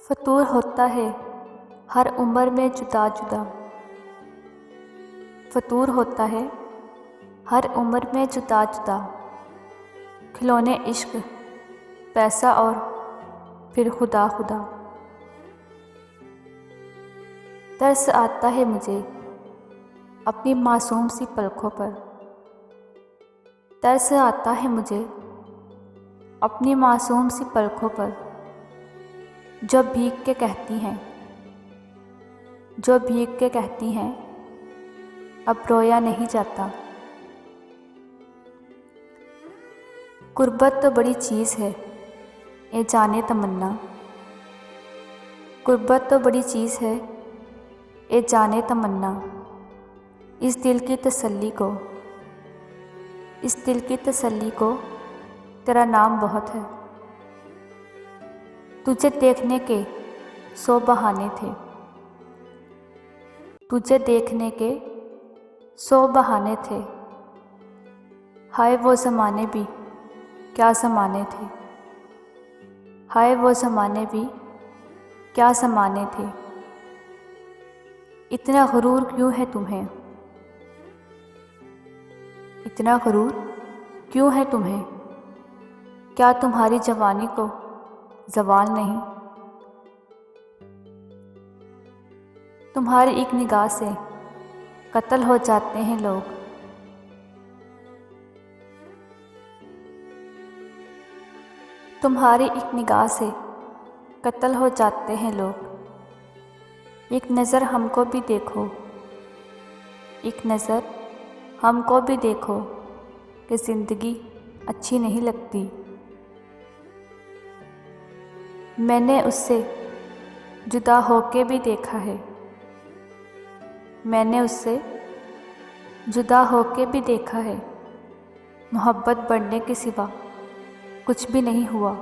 फतूर होता है हर उम्र में जुदा जुदा। फतूर होता है हर उम्र में जुदा जुदा। खिलौने इश्क, पैसा और फिर खुदा खुदा। तरस आता है मुझे अपनी मासूम सी पलकों पर। तरस आता है मुझे अपनी मासूम सी पलकों पर, जो भीग के कहती हैं, जो भीग के कहती हैं अब रोया नहीं जाता। गुर्बत तो बड़ी चीज़ है ए जाने तमन्ना। गुर्बत तो बड़ी चीज़ है ए जाने तमन्ना। इस दिल की तसल्ली को, इस दिल की तसल्ली को तेरा नाम बहुत है। तुझे देखने के 100 बहाने थे, तुझे देखने के 100 बहाने थे। हाय वो ज़माने भी क्या ज़माने थे, हाय वो ज़माने भी क्या ज़माने थे। इतना गुरूर क्यों है तुम्हें, इतना गुरूर क्यों है तुम्हें। क्या तुम्हारी जवानी को ज़वाल नहीं। तुम्हारी एक निगाह से कत्ल हो जाते हैं लोग। तुम्हारी एक निगाह से कत्ल हो जाते हैं लोग। एक नज़र हमको भी देखो, एक नज़र हमको भी देखो कि ज़िंदगी अच्छी नहीं लगती। मैंने उससे जुदा होके भी देखा है, मैंने उससे जुदा होके भी देखा है। मोहब्बत बढ़ने के सिवा कुछ भी नहीं हुआ।